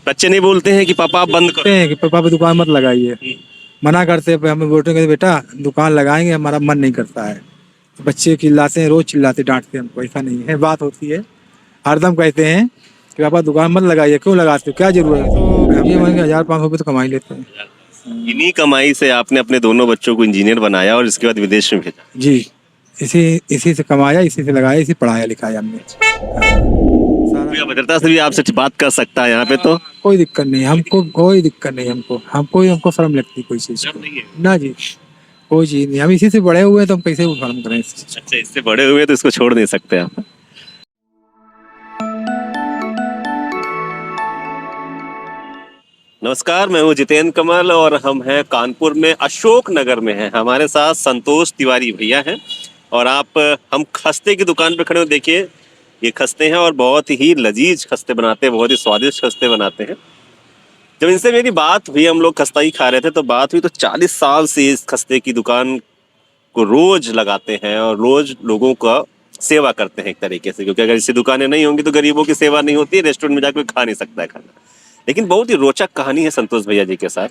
बच्चे नहीं बोलते हैं कि पापा आप बंद करो? हैं कि पापा पे दुकान मत लगाइए, मना करते हैं। हमें बोलते हैं बेटा दुकान लगाएंगे, हमारा मन नहीं करता है। तो बच्चे चिल्लाते हैं, रोज चिल्लाते डांटते हैं हमको। ऐसा नहीं है, बात होती है, हरदम कहते हैं कि पापा दुकान मत लगाइए, क्यों लगाते हो, क्या जरूरत है। तो ये मान के 1,000-500 रुपये तो कमा ही लेते हैं। इन्हीं कमाई से आपने अपने दोनों बच्चों को इंजीनियर बनाया और इसके बाद विदेश में भेजा। जी, इसी इसी से कमाया, इसी से लगाया, इसी पढ़ाया लिखाया हमने। भैया भद्रता से भी आपसे बात कर सकता है यहाँ पे तो? कोई दिक्कत नहीं हमको, कोई दिक्कत नहीं हमको शर्म लगती कोई चीज की। ना जी, कोई चीज नहीं, हम इसी से बड़े हुए हैं तो हम कैसे शर्म करें इस चीज। अच्छा, इससे बड़े हुए तो इसको छोड़ नहीं सकते आप। नमस्कार, मैं हूँ जितेंद्र कमल और हम हैं कानपुर में, अशोक नगर में हैं। हमारे साथ संतोष तिवारी भैया हैं और हम खस्ते की दुकान पे खड़े हो। देखिए ये खस्ते हैं और बहुत ही लजीज खस्ते बनाते हैं, बहुत ही स्वादिष्ट खस्ते बनाते हैं। जब इनसे मेरी बात हुई, हम लोग खस्ता ही खा रहे थे तो बात हुई, तो 40 साल से इस खस्ते की दुकान को रोज लगाते हैं और रोज लोगों का सेवा करते हैं एक तरीके से। क्योंकि अगर ऐसी दुकानें नहीं होंगी तो गरीबों की सेवा नहीं होती, रेस्टोरेंट में जाकर खा नहीं सकता है खाना। लेकिन बहुत ही रोचक कहानी है संतोष भैया जी के साथ।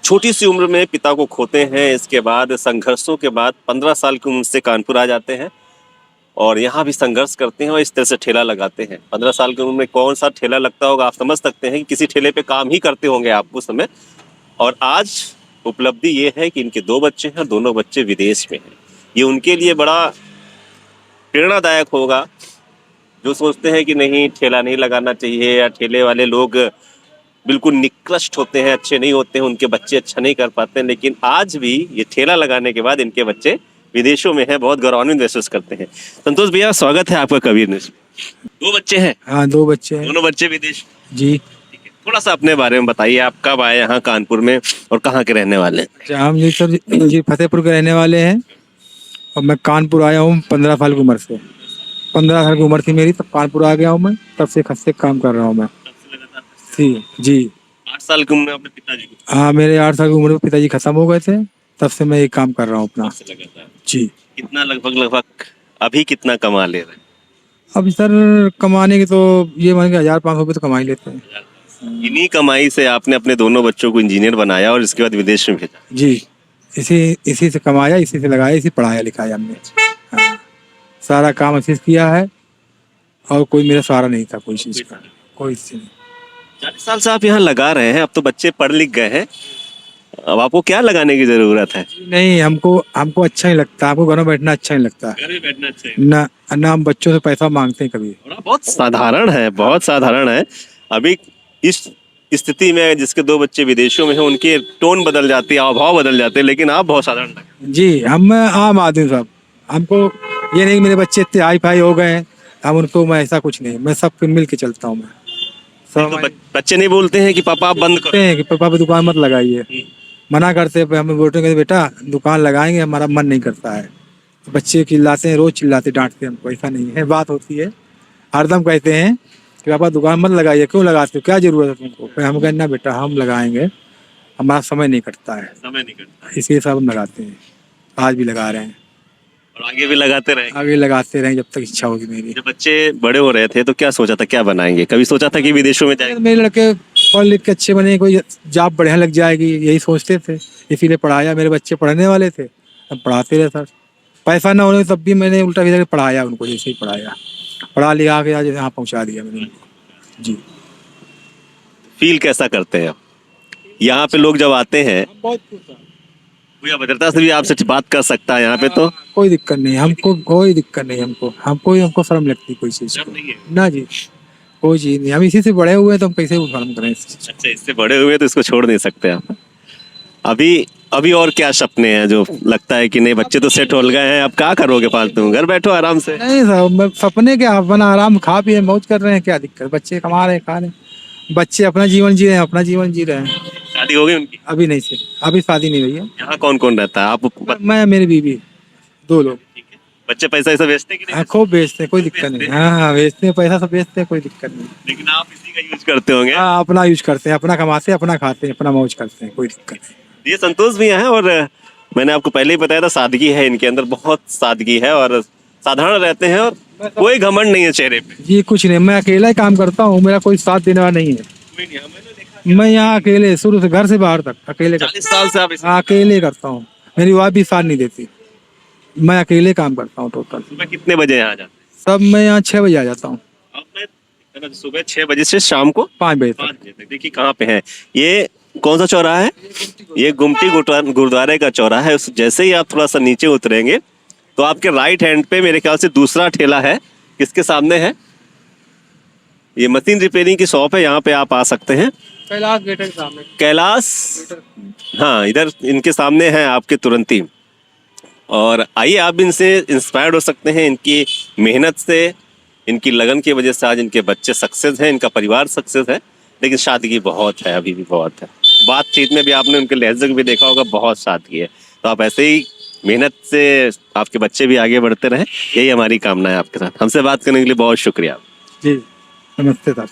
छोटी सी उम्र में पिता को खोते हैं, इसके बाद संघर्षों के बाद 15 साल की उम्र से कानपुर आ जाते हैं और यहाँ भी संघर्ष करते हैं और इस तरह से ठेला लगाते हैं। 15 साल की उम्र में कौन सा ठेला लगता होगा, आप समझ सकते हैं कि किसी ठेले पे काम ही करते होंगे आप उस समय। और आज उपलब्धि ये है कि इनके 2 बच्चे हैं, दोनों बच्चे विदेश में हैं। ये उनके लिए बड़ा प्रेरणादायक होगा जो सोचते हैं कि नहीं ठेला नहीं लगाना चाहिए, या ठेले वाले लोग बिल्कुल निकृष्ट होते हैं, अच्छे नहीं होते हैं, उनके बच्चे अच्छा नहीं कर पाते हैं। लेकिन आज भी ये ठेला लगाने के बाद इनके बच्चे विदेशों में हैं, बहुत गौरवान्वित महसूस करते हैं। संतोष भैया, स्वागत है आपका कबीर न्यूज़ में। 2 बच्चे हैं? हाँ, 2 बच्चे हैं। दोनों बच्चे विदेश? जी। ठीक है, थोड़ा सा अपने बारे में बताइए, आप कब आए यहाँ कानपुर में और कहाँ के रहने वाले हैं? हम जी सर जी फतेहपुर के रहने वाले हैं और मैं कानपुर आया हूँ 15 साल की उम्र से। 15 साल की उम्र थी मेरी तब कानपुर आ गया हूँ मैं, तब से खस्ते काम कर रहा हूँ मैं। जी। 8 साल की उम्र में अपने पिताजी को? हाँ, मेरे 8 साल की उम्र में पिताजी खत्म हो गए थे, तब से मैं ये काम कर रहा हूँ अपना। जी। कितना लगभग अभी कितना कमा ले रहे हैं? अब सर कमाने की तो ये मान के 1,000-500 रुपये तो कमा ही लेते हैं। इन्हीं कमाई से आपने अपने दोनों बच्चों को इंजीनियर बनाया और इसके बाद विदेश में भेजा। जी, इसी से कमाया, इसी से लगाया, इसी पढ़ाया लिखाया हमने। हाँ, सारा काम इसी से किया है और कोई मेरा सहारा नहीं था कोई चीज़ का, कोई चीज़ नहीं। 40 साल से आप यहाँ लगा रहे हैं, अब तो बच्चे पढ़ लिख गए हैं, अब आपको क्या लगाने की जरूरत है? नहीं, हमको अच्छा नहीं लगता, हमको घर में बैठना अच्छा नहीं लगता। घर में बैठना चाहिए ना हम बच्चों से पैसा मांगते हैं कभी। बहुत साधारण है, बहुत साधारण है। अभी इस स्थिति में जिसके 2 बच्चे विदेशों में हैं, उनके टोन बदल जाती है, हाव बदल जाते हैं, लेकिन आप बहुत साधारण लगे। जी, हम आम आदमी साहब, हमको ये नहीं मेरे बच्चे इतने हाई फाई हो गए हैं, हम उनको, मैं ऐसा कुछ नहीं, मैं सबके मिल के चलता हूँ मैं। तो बच्चे नहीं बोलते हैं कि पापा आप बंद करो? हैं कि पापा पे दुकान मत लगाइए, मना करते हैं। हमें बोलते हैं बेटा दुकान लगाएंगे, हमारा मन नहीं करता है। तो बच्चे चिल्लाते हैं, रोज चिल्लाते डांटते हैं हमको। ऐसा नहीं है, बात होती है, हरदम कहते हैं कि पापा दुकान मत लगाइए, क्यों लगाते हो, क्या जरूरत है तुमको। फिर हम कहना बेटा हम लगाएंगे, हमारा समय नहीं कटता है, समय नहीं करता, इसलिए सब हम लगाते हैं। आज भी लगा रहे हैं और आगे भी लगाते रहेंगे। आगे लगाते रहें जब तक इच्छा होगी मेरी। जब बच्चे बड़े हो रहे थे तो क्या सोचा था, क्या बनाएंगे? कभी सोचा था कि विदेशों में जाएंगे? मेरे लड़के पढ़ लिख के अच्छे बने, कोई जॉब बढ़िया लग जाएगी, यही सोचते थे, इसीलिए पढ़ाया। मेरे बच्चे पढ़ने वाले थे, अब पढ़ाते रहे सर। पैसा ना होने तब भी मैंने उल्टा सीधा पढ़ाया उनको, जैसे ही पढ़ाया, पढ़ा लिखा के आज यहाँ पहुँचा दिया मैंने उनको। जी। फील कैसा करते हैं यहाँ पे लोग जब आते हैं? बहुत भैया भद्रता से भी आपसे बात कर सकता है यहाँ पे तो? कोई दिक्कत नहीं हमको, कोई दिक्कत नहीं हमको शर्म लगती कोई चीज की। ना जी, कोई चीज नहीं, हम इसी से बड़े हुए हैं तो हम कैसे शर्म करें इस चीज। अच्छा, इससे बड़े हुए तो इसको छोड़ नहीं सकते आप। अभी और क्या सपने हैं जो लगता है कि नहीं बच्चे तो सेट हो गए हैं, अब क्या करोगे फालतू, घर बैठो आराम से? नहीं साहब, सपने क्या, अपना आराम खा पिए मौज कर रहे हैं, क्या दिक्कत। बच्चे कमा रहे हैं, खा रहे हैं, बच्चे अपना जीवन जी रहे हैं, अपना जीवन जी रहे हैं। शादी हो गई उनकी? अभी नहीं से, अभी शादी नहीं हुई है। यहाँ कौन कौन रहता है? आप? मैं, मेरी बीवी, 2 लोग। बच्चे पैसा ऐसा बेचते कि नहीं? हाँ, खूब बेचते हैं, कोई दिक्कत नहीं। हाँ, बेचते हैं, पैसा सब बेचते हैं, कोई दिक्कत नहीं। लेकिन आप इसी का यूज करते होंगे? हाँ, अपना यूज करते हैं, अपना कमाते हैं, अपना खाते हैं, अपना मौज करते हैं, कोई दिक्कत नहीं। ये संतोष भी हैं और मैंने आपको पहले ही बताया था, सादगी है इनके अंदर, बहुत सादगी है और साधारण रहते हैं और कोई घमंड नहीं है चेहरे पे। जी कुछ नहीं, मैं अकेला ही काम करता हूँ, मेरा कोई साथ देने वाला नहीं है। कोई नहीं, मैंने देखा मैं यहाँ अकेले शुरू से घर से बाहर तक अकेले 40 साल से आप हाँ, अकेले करता हूँ। मेरी वाइफ भी साथ नहीं देती, मैं अकेले काम करता हूँ टोटल। सुबह कितने बजे यहाँ आ जाते सब मैं यहाँ 6 बजे आ जाता हूँ, हैं? अब मैं सुबह 6 बजे से शाम को 5 बजे तक। 5 बजे तक। देखिए कहाँ पे है ये, कौन सा चौराहा है? ये गुमटी गुरुद्वारे का चौराहा है। जैसे ही आप थोड़ा सा नीचे उतरेंगे तो आपके राइट हैंड पे मेरे ख्याल से दूसरा ठेला है। किसके सामने है? ये मशीन रिपेयरिंग की शॉप है, यहाँ पे आप आ सकते हैं। कैलाश गेट के सामने। कैलाश, हाँ इधर इनके सामने है आपके तुरंत ही। और आइए आप भी इनसे इंस्पायर्ड हो सकते हैं, इनकी मेहनत से, इनकी लगन की वजह से आज इनके बच्चे सक्सेस हैं, इनका परिवार सक्सेस है। लेकिन सादगी बहुत है, अभी भी बहुत है। बातचीत में भी आपने उनके लहजे को भी देखा होगा, बहुत सादगी है। तो आप ऐसे ही मेहनत से आपके बच्चे भी आगे बढ़ते रहें, यही हमारी कामना है आपके साथ। हमसे बात करने के लिए बहुत शुक्रिया। जी नमस्ते सर।